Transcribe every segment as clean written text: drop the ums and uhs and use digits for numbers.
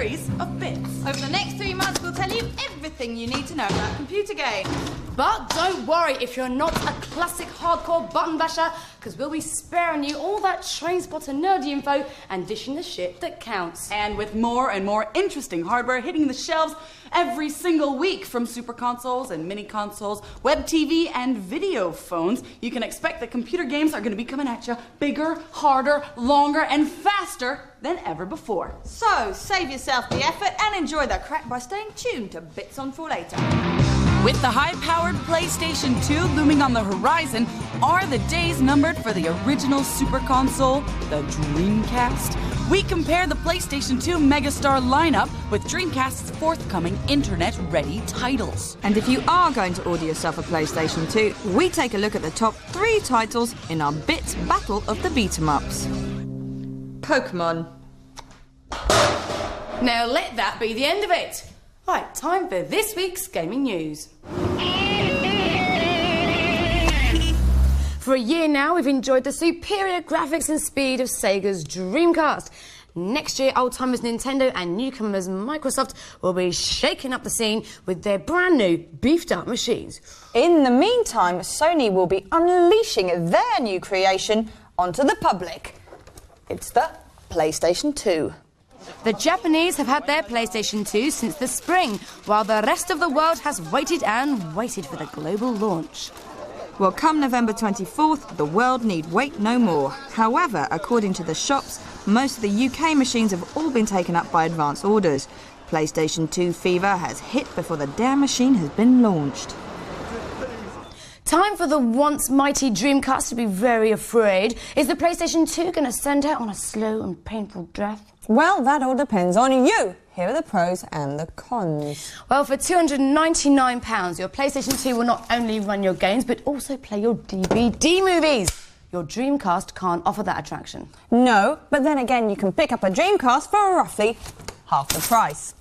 series of bits. Over the next 3 months, we'll tell you everything you need to know about computer games. But don't worry if you're not a classic hardcore button basher, because we'll be sparing you all that train spotter nerdy info and dishing the shit that counts. And with more and more interesting hardware hitting the shelves every single week, from super consoles and mini consoles, web TV and video phones, you can expect that computer games are going to be coming at you bigger, harder, longer and faster than ever before. So, save yourself the effort and enjoy the crack by staying tuned to Bits on For Later. With the high-powered PlayStation 2 looming on the horizon, are the days numbered for the original super console, the Dreamcast? We compare the PlayStation 2 megastar lineup with Dreamcast's forthcoming internet-ready titles. And if you are going to order yourself a PlayStation 2, we take a look at the top 3 titles in our Bits Battle of the Beat-em-ups. Pokemon. Now let that be the end of it. Right, time for this week's gaming news. For a year now, we've enjoyed the superior graphics and speed of Sega's Dreamcast. Next year, old-timers Nintendo and newcomers Microsoft will be shaking up the scene with their brand new, beefed-up machines. In the meantime, Sony will be unleashing their new creation onto the public. It's the PlayStation 2. The Japanese have had their PlayStation 2 since the spring, while the rest of the world has waited and waited for the global launch. Well, come November 24th, the world need wait no more. However, according to the shops, most of the UK machines have all been taken up by advance orders. PlayStation 2 fever has hit before the damn machine has been launched. Time for the once mighty Dreamcast to be very afraid. Is the PlayStation 2 going to send out on a slow and painful death? Well, that all depends on you. Here are the pros and the cons. Well, for £299, your PlayStation 2 will not only run your games, but also play your DVD movies. Your Dreamcast can't offer that attraction. No, but then again, you can pick up a Dreamcast for roughly half the price.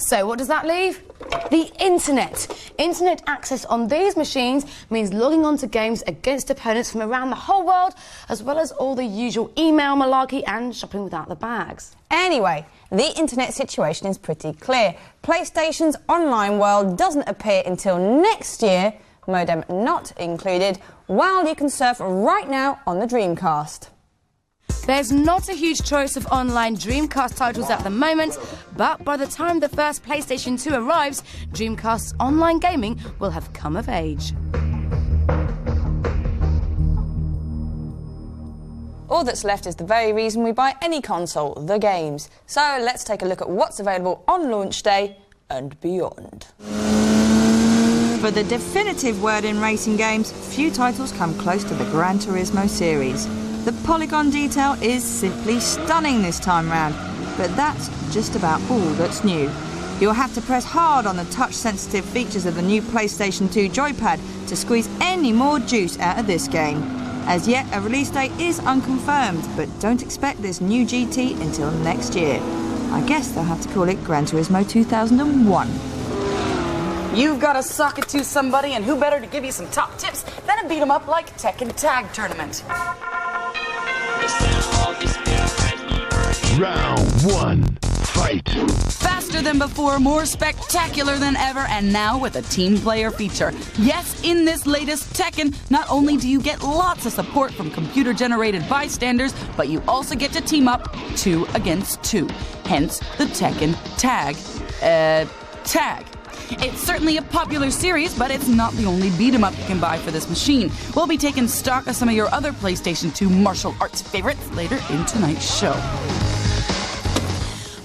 So what does that leave? The internet. Internet access on these machines means logging on to games against opponents from around the whole world, as well as all the usual email malarkey and shopping without the bags. Anyway, the internet situation is pretty clear. PlayStation's online world doesn't appear until next year, modem not included, while you can surf right now on the Dreamcast. There's not a huge choice of online Dreamcast titles at the moment, but by the time the first PlayStation 2 arrives, Dreamcast's online gaming will have come of age. All that's left is the very reason we buy any console, the games. So let's take a look at what's available on launch day and beyond. For the definitive word in racing games, few titles come close to the Gran Turismo series. The polygon detail is simply stunning this time round, but that's just about all that's new. You'll have to press hard on the touch-sensitive features of the new PlayStation 2 joypad to squeeze any more juice out of this game. As yet, a release date is unconfirmed, but don't expect this new GT until next year. I guess they'll have to call it Gran Turismo 2001. You've got to sock it to somebody, and who better to give you some top tips than a beat-em-up like Tekken Tag Tournament. Round 1, fight. Faster than before, more spectacular than ever, and now with a team player feature. Yes, in this latest Tekken, not only do you get lots of support from computer-generated bystanders, but you also get to team up 2 against 2. Hence the Tekken Tag. Tag. It's certainly a popular series, but it's not the only beat-em-up you can buy for this machine. We'll be taking stock of some of your other PlayStation 2 martial arts favorites later in tonight's show.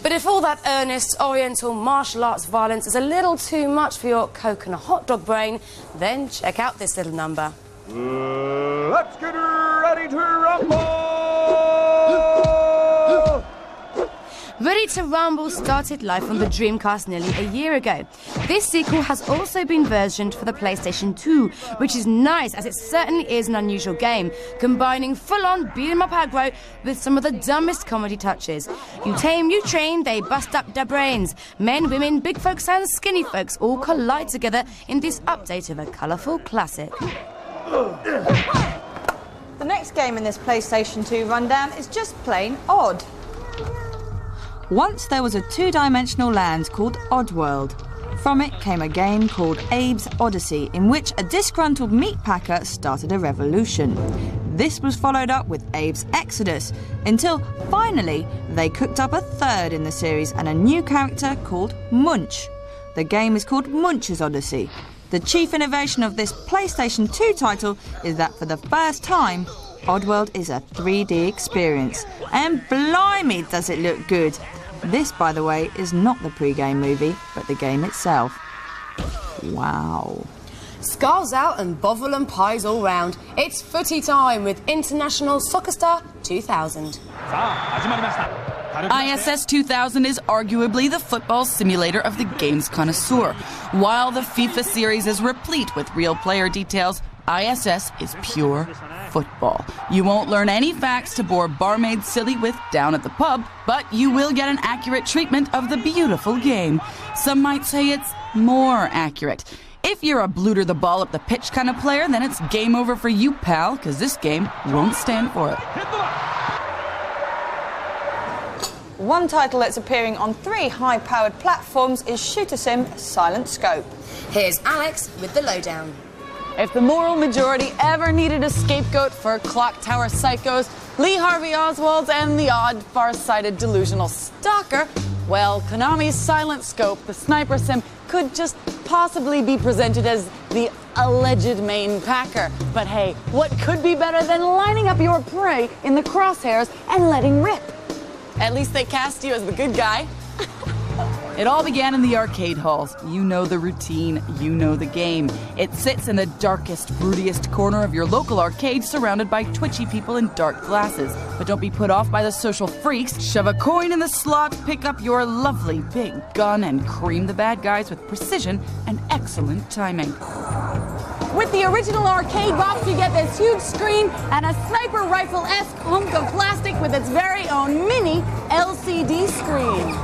But if all that earnest oriental martial arts violence is a little too much for your coconut hot dog brain, then check out this little number. Let's get ready to rumble! Ready to Rumble started life on the Dreamcast nearly a year ago. This sequel has also been versioned for the PlayStation 2, which is nice as it certainly is an unusual game, combining full-on beat-em-up aggro with some of the dumbest comedy touches. You tame, you train, they bust up their brains. Men, women, big folks and skinny folks all collide together in this update of a colourful classic. The next game in this PlayStation 2 rundown is just plain odd. Once there was a two-dimensional land called Oddworld. From it came a game called Abe's Oddysee, in which a disgruntled meat packer started a revolution. This was followed up with Abe's Exodus, until finally they cooked up a third in the series and a new character called Munch. The game is called Munch's Oddysee. The chief innovation of this PlayStation 2 title is that for the first time, Oddworld is a 3D experience. And blimey, does it look good! This, by the way, is not the pre-game movie, but the game itself. Wow. Scarves out and bovril and pies all round. It's footy time with International Soccer Star 2000. ISS 2000 is arguably the football simulator of the game's connoisseur. While the FIFA series is replete with real player details, ISS is pure football. You won't learn any facts to bore barmaids silly with down at the pub, but you will get an accurate treatment of the beautiful game. Some might say it's more accurate. If you're a blooter the ball up the pitch kind of player, then it's game over for you, pal, because this game won't stand for it. One title that's appearing on 3 high-powered platforms is shooter sim Silent Scope. Here's Alex with the lowdown. If the moral majority ever needed a scapegoat for clock tower psychos, Lee Harvey Oswalds, and the odd, far-sighted, delusional stalker, well, Konami's Silent Scope, the sniper sim, could just possibly be presented as the alleged main packer. But hey, what could be better than lining up your prey in the crosshairs and letting rip? At least they cast you as the good guy. It all began in the arcade halls. You know the routine, you know the game. It sits in the darkest, broodiest corner of your local arcade, surrounded by twitchy people in dark glasses. But don't be put off by the social freaks. Shove a coin in the slot, pick up your lovely big gun, and cream the bad guys with precision and excellent timing. With the original arcade box, you get this huge screen and a sniper rifle-esque hunk of plastic with its very own mini LCD screen.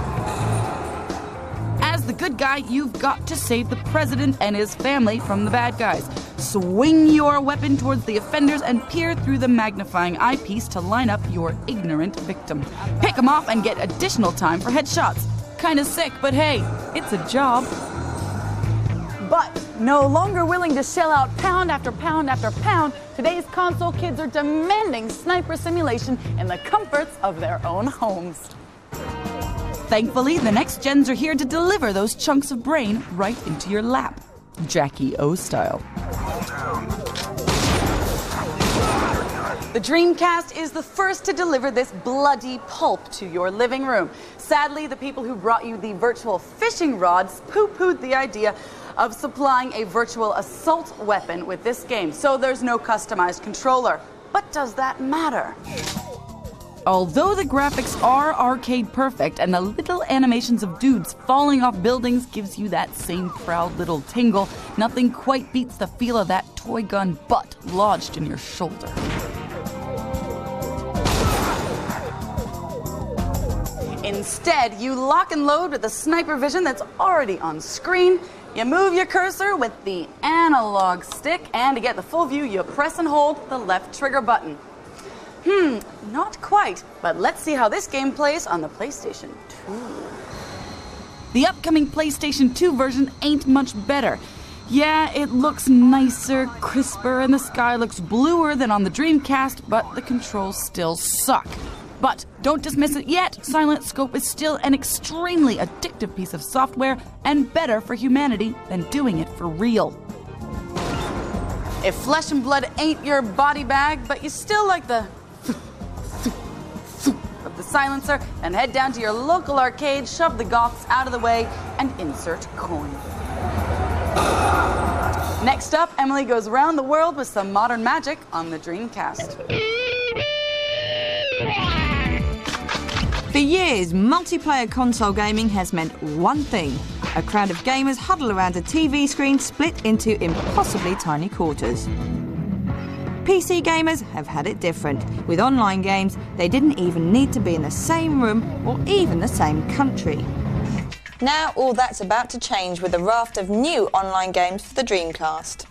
As the good guy, you've got to save the president and his family from the bad guys. Swing your weapon towards the offenders and peer through the magnifying eyepiece to line up your ignorant victim. Pick them off and get additional time for headshots. Kinda sick, but hey, it's a job. But no longer willing to shell out pound after pound after pound, today's console kids are demanding sniper simulation in the comforts of their own homes. Thankfully, the next gens are here to deliver those chunks of brain right into your lap. Jackie O style. The Dreamcast is the first to deliver this bloody pulp to your living room. Sadly, the people who brought you the virtual fishing rods poo-pooed the idea of supplying a virtual assault weapon with this game, so there's no customized controller. But does that matter? Although the graphics are arcade perfect and the little animations of dudes falling off buildings gives you that same proud little tingle, nothing quite beats the feel of that toy gun butt lodged in your shoulder. Instead, you lock and load with the sniper vision that's already on screen. You move your cursor with the analog stick, and to get the full view, you press and hold the left trigger button. Not quite, but let's see how this game plays on the PlayStation 2. The upcoming PlayStation 2 version ain't much better. Yeah, it looks nicer, crisper, and the sky looks bluer than on the Dreamcast, but the controls still suck. But don't dismiss it yet. Silent Scope is still an extremely addictive piece of software and better for humanity than doing it for real. If flesh and blood ain't your body bag, but you still like the of the silencer, then head down to your local arcade, shove the goths out of the way, and insert coin. Next up, Emily goes around the world with some modern magic on the Dreamcast. For years, multiplayer console gaming has meant one thing. A crowd of gamers huddle around a TV screen split into impossibly tiny quarters. PC gamers have had it different. With online games, they didn't even need to be in the same room or even the same country. Now all that's about to change with a raft of new online games for the Dreamcast.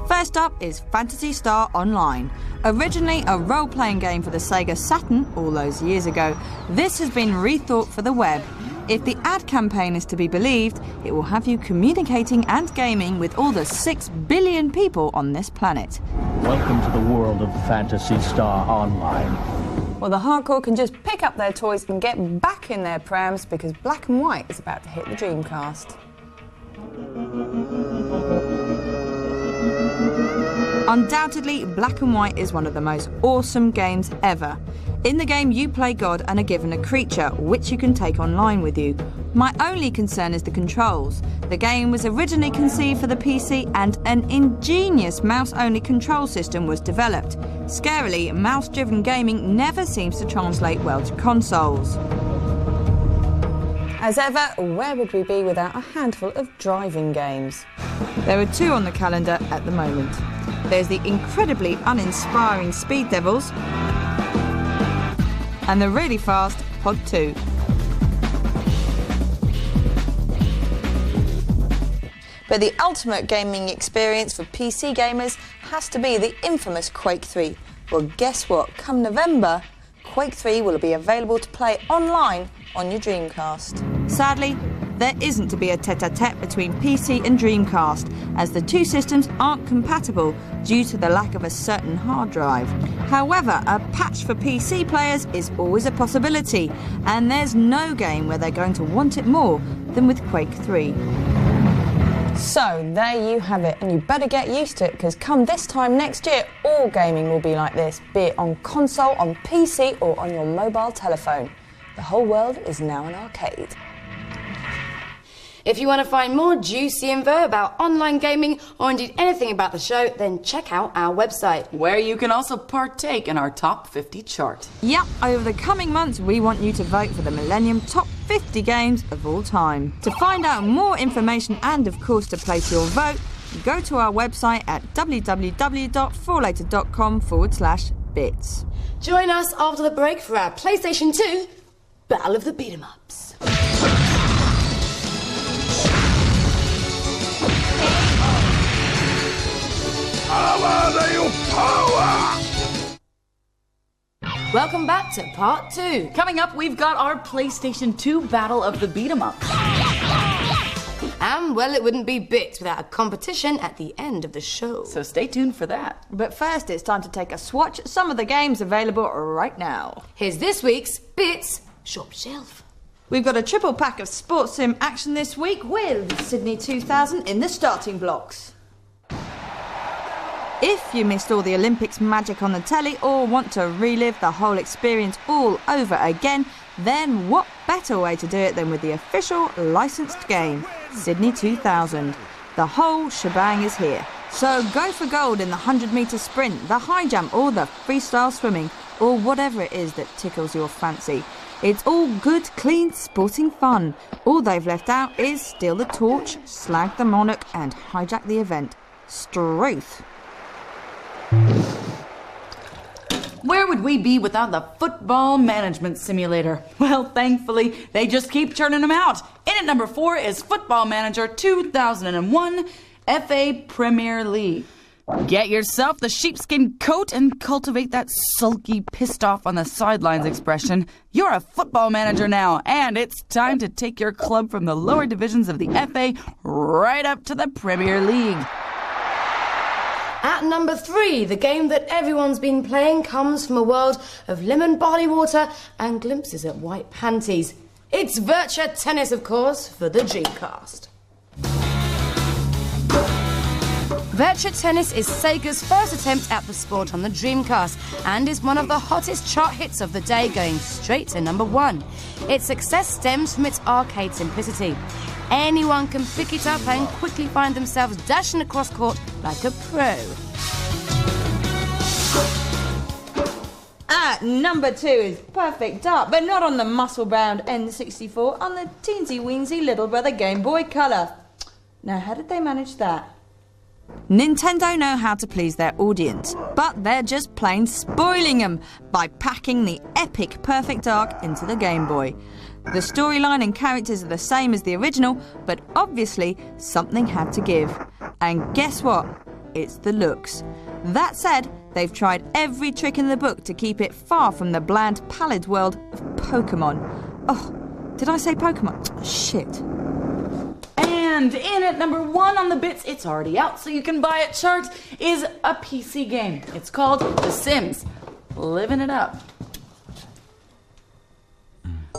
First up is Phantasy Star Online. Originally a role-playing game for the Sega Saturn all those years ago, this has been rethought for the web. If the ad campaign is to be believed, it will have you communicating and gaming with all the 6 billion people on this planet. Welcome to the world of Phantasy Star Online. Well, the hardcore can just pick up their toys and get back in their prams because Black and White is about to hit the Dreamcast. Undoubtedly, Black and White is one of the most awesome games ever. In the game, you play God and are given a creature, which you can take online with you. My only concern is the controls. The game was originally conceived for the PC and an ingenious mouse-only control system was developed. Scarily, mouse-driven gaming never seems to translate well to consoles. As ever, where would we be without a handful of driving games? There are 2 on the calendar at the moment. There's the incredibly uninspiring Speed Devils and the really fast Pod 2. But the ultimate gaming experience for PC gamers has to be the infamous Quake III. Well, guess what? Come November, Quake III will be available to play online on your Dreamcast. Sadly, there isn't to be a tete-a-tete between PC and Dreamcast, as the 2 systems aren't compatible due to the lack of a certain hard drive. However, a patch for PC players is always a possibility, and there's no game where they're going to want it more than with Quake 3. So, there you have it, and you better get used to it, because come this time next year, all gaming will be like this, be it on console, on PC, or on your mobile telephone. The whole world is now an arcade. If you want to find more juicy info about online gaming or indeed anything about the show, then check out our website, where you can also partake in our Top 50 chart. Yep, over the coming months, we want you to vote for the Millennium Top 50 games of all time. To find out more information and, of course, to place your vote, go to our website at www.forlater.com/bits. Join us after the break for our PlayStation 2 Battle of the Beat-em-Ups. Welcome back to part 2. Coming up, we've got our PlayStation 2 Battle of the Beat-em-Ups. And, well, it wouldn't be Bits without a competition at the end of the show. So stay tuned for that. But first, it's time to take a swatch at some of the games available right now. Here's this week's Bits Shop Shelf. We've got a triple pack of sports sim action this week with Sydney 2000 in the starting blocks. If you missed all the Olympics magic on the telly or want to relive the whole experience all over again, then what better way to do it than with the official licensed game, Sydney 2000. The whole shebang is here. So go for gold in the 100-metre sprint, the high jump or the freestyle swimming, or whatever it is that tickles your fancy. It's all good, clean, sporting fun. All they've left out is steal the torch, slag the monarch and hijack the event. Struth. Where would we be without the Football Management Simulator? Well, thankfully, they just keep churning them out. In at number 4 is Football Manager 2001 FA Premier League. Get yourself the sheepskin coat and cultivate that sulky, pissed off on the sidelines expression. You're a football manager now, and it's time to take your club from the lower divisions of the FA right up to the Premier League. At number 3, the game that everyone's been playing comes from a world of lemon barley water and glimpses at white panties. It's Virtua Tennis, of course, for the Dreamcast. Virtua Tennis is Sega's first attempt at the sport on the Dreamcast and is one of the hottest chart hits of the day, going straight to number 1. Its success stems from its arcade simplicity. Anyone can pick it up and quickly find themselves dashing across court like a pro. At number 2 is Perfect Dark, but not on the muscle-bound N64, on the teensy-weensy little brother Game Boy Color. Now, how did they manage that? Nintendo know how to please their audience, but they're just plain spoiling them by packing the epic Perfect Dark into the Game Boy. The storyline and characters are the same as the original, but obviously something had to give. And guess what? it's the looks. That said, they've tried every trick in the book to keep it far from the bland pallid world of Pokemon. Oh, did I say Pokemon? Shit. And in at number 1 on the bits, it's already out so you can buy it chart, is a PC game. It's called The Sims. Living it up.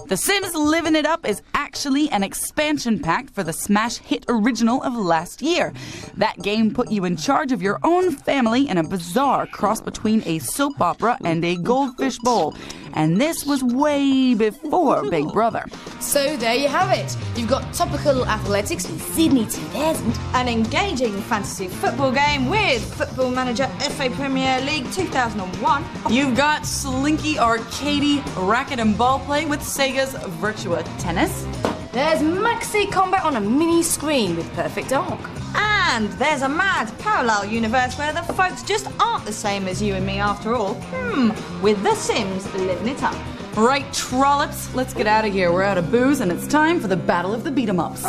The Sims Living It Up is actually an expansion pack for the smash hit original of last year. That game put you in charge of your own family in a bizarre cross between a soap opera and a goldfish bowl. And this was way before Big Brother. So there you have it. You've got topical athletics with Sydney 2000. An engaging fantasy football game with Football Manager FA Premier League 2001. You've got slinky, arcadey racket and ball play with Sega's Virtua Tennis. There's maxi combat on a mini screen with Perfect Dark. And there's a mad parallel universe where the folks just aren't the same as you and me after all. With The Sims Living It Up. Right, trollops, let's get out of here. We're out of booze and it's time for the Battle of the Beat-em-Ups.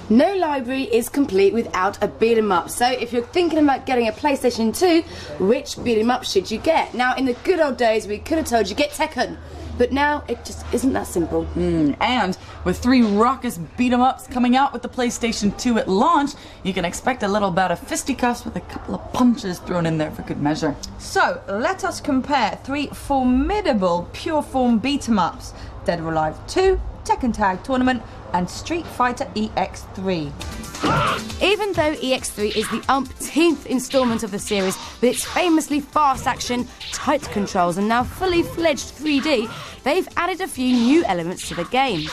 No library is complete without a beat 'em up. So if you're thinking about getting a PlayStation 2, which beat 'em up should you get? Now, in the good old days, we could have told you get Tekken. But now, it just isn't that simple. And with 3 raucous beat-em-ups coming out with the PlayStation 2 at launch, you can expect a little bout of fisticuffs with a couple of punches thrown in there for good measure. So, let us compare 3 formidable pure-form beat-em-ups. Dead or Alive 2, Tekken Tag Tournament, and Street Fighter EX3. Even though EX3 is the umpteenth instalment of the series, with its famously fast action, tight controls, and now fully fledged 3D, they've added a few new elements to the game.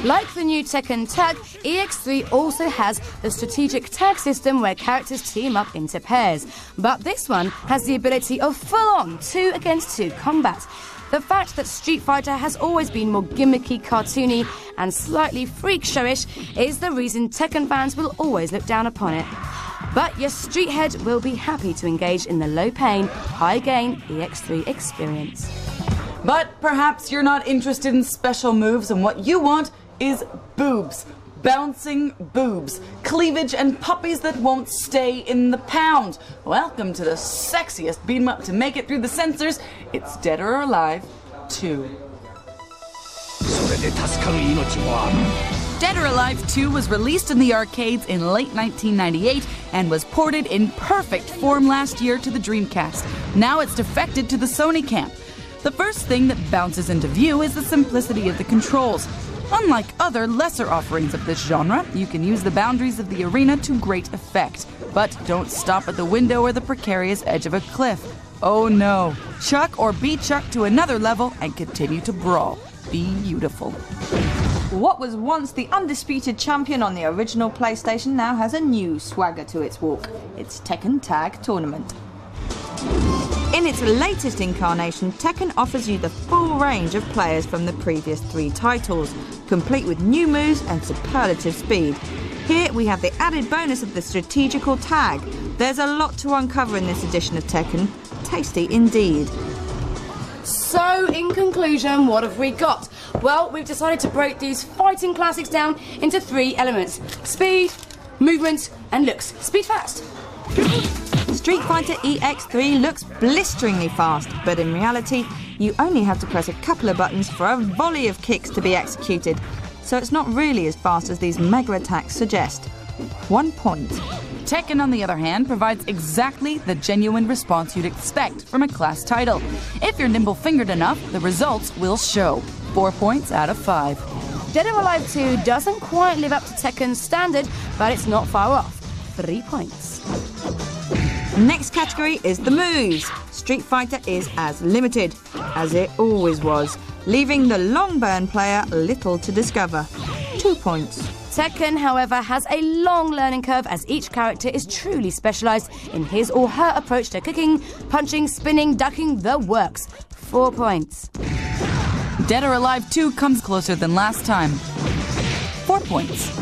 Like the new Tekken Tag, EX3 also has the strategic tag system where characters team up into pairs. But this one has the ability of full-on 2 against 2 combat. The fact that Street Fighter has always been more gimmicky, cartoony, and slightly freak showish is the reason Tekken fans will always look down upon it. But your street head will be happy to engage in the low-pain, high-gain EX3 experience. But perhaps you're not interested in special moves and what you want is boobs. Bouncing boobs, cleavage and puppies that won't stay in the pound. Welcome to the sexiest beat-em-up to make it through the censors. It's Dead or Alive 2. Dead or Alive 2 was released in the arcades in late 1998 and was ported in perfect form last year to the Dreamcast. Now it's defected to the Sony camp. The first thing that bounces into view is the simplicity of the controls. Unlike other lesser offerings of this genre, you can use the boundaries of the arena to great effect. But don't stop at the window or the precarious edge of a cliff. Oh no. Chuck or be chucked to another level and continue to brawl. Beautiful. What was once the undisputed champion on the original PlayStation now has a new swagger to its walk. It's Tekken Tag Tournament. In its latest incarnation, Tekken offers you the full range of players from the previous 3 titles, complete with new moves and superlative speed. Here we have the added bonus of the strategical tag. There's a lot to uncover in this edition of Tekken. Tasty indeed. So, in conclusion, what have we got? Well, we've decided to break these fighting classics down into 3 elements: speed, movement, and looks. Speed fast. Street Fighter EX3 looks blisteringly fast, but in reality, you only have to press a couple of buttons for a volley of kicks to be executed, so it's not really as fast as these mega attacks suggest. 1 point. Tekken, on the other hand, provides exactly the genuine response you'd expect from a class title. If you're nimble-fingered enough, the results will show. 4 points out of 5. Dead or Alive 2 doesn't quite live up to Tekken's standard, but it's not far off. 3 points. Next category is the moves. Street Fighter is as limited as it always was, leaving the long burn player little to discover. 2 points. Tekken, however, has a long learning curve as each character is truly specialised in his or her approach to kicking, punching, spinning, ducking, the works. 4 points. Dead or Alive 2 comes closer than last time. 4 points.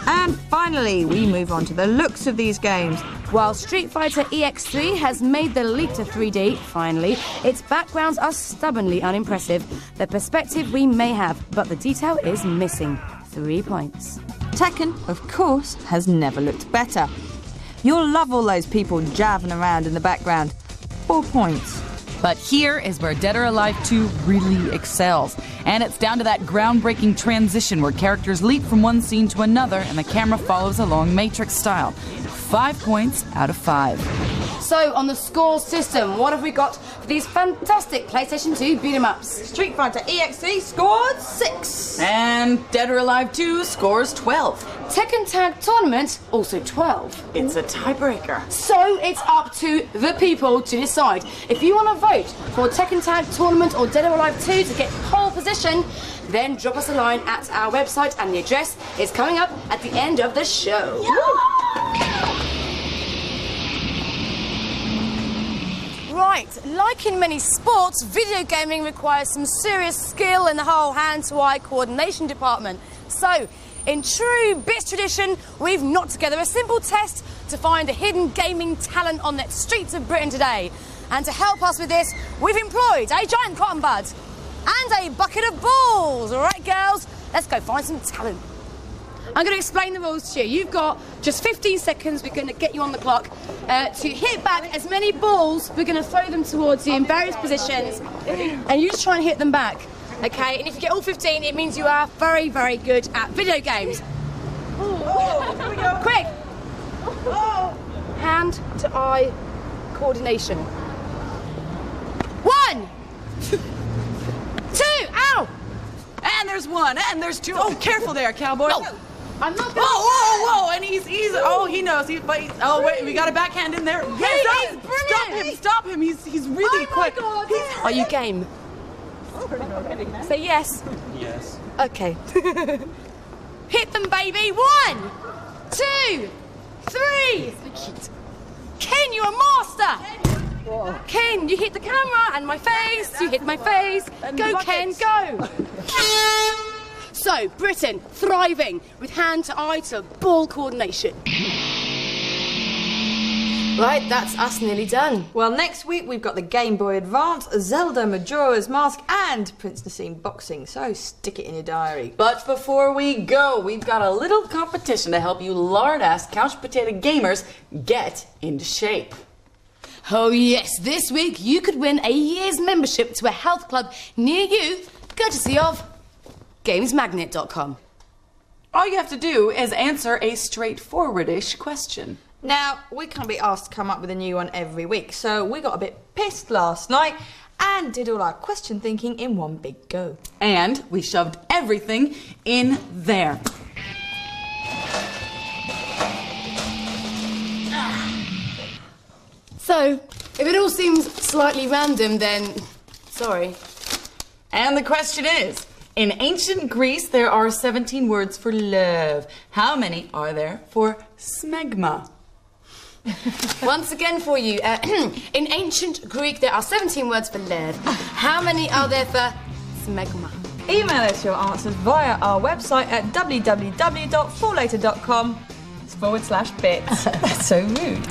And finally, we move on to the looks of these games. While Street Fighter EX3 has made the leap to 3D, finally, its backgrounds are stubbornly unimpressive. The perspective we may have, but the detail is missing. 3 points. Tekken, of course, has never looked better. You'll love all those people jabbing around in the background. 4 points. But here is where Dead or Alive 2 really excels. And it's down to that groundbreaking transition where characters leap from one scene to another and the camera follows along Matrix style. 5 points out of 5. So, on the score system, what have we got for these fantastic PlayStation 2 beat-em-ups? Street Fighter EXE scored 6. And Dead or Alive 2 scores 12. Tekken Tag Tournament, also 12. It's a tiebreaker. So, it's up to the people to decide. If you want to vote for Tekken Tag Tournament or Dead or Alive 2 to get pole position, then drop us a line at our website, and the address is coming up at the end of the show. Right, like in many sports, video gaming requires some serious skill in the whole hand-to-eye coordination department. So, in true Bits tradition, we've knocked together a simple test to find a hidden gaming talent on the streets of Britain today. And to help us with this, we've employed a giant cotton bud and a bucket of balls. All right, girls, let's go find some talent. I'm going to explain the rules to you. You've got just 15 seconds. We're going to get you on the clock to hit back as many balls. We're going to throw them towards you in various positions, and you just try and hit them back, okay? And if you get all 15, it means you are very, very good at video games. Quick! Hand-to-eye coordination. 1, 2, ow! And there's 1, and there's 2. Oh, careful there, cowboy. No. I'm not gonna... Whoa, and he's oh, he knows. Oh, wait, we got a backhand in there. Hey, he's brilliant. Stop him. He's really quick. God. Are you game? Say yes. Yes. Okay. Hit them, baby. 1, 2, 3. Ken, you're a master. Ken, you hit the camera and my face. You hit my face. Go, Ken, go. So, Britain, thriving with hand-to-eye to ball coordination. Right, that's us nearly done. Well, next week we've got the Game Boy Advance, Zelda Majora's Mask, and Prince Nassim boxing, so stick it in your diary. But before we go, we've got a little competition to help you lard-ass couch potato gamers get into shape. Oh yes, this week you could win a year's membership to a health club near you, courtesy of GamesMagnet.com. All you have to do is answer a straightforward-ish question. Now, we can't be asked to come up with a new one every week, so we got a bit pissed last night and did all our question thinking in one big go. And we shoved everything in there. So, if it all seems slightly random, then sorry. And the question is, in ancient Greece, there are 17 words for love. How many are there for smegma? Once again for you, in ancient Greek, there are 17 words for love. How many are there for smegma? Email us your answers via our website at www.forlater.com/bits. That's so rude.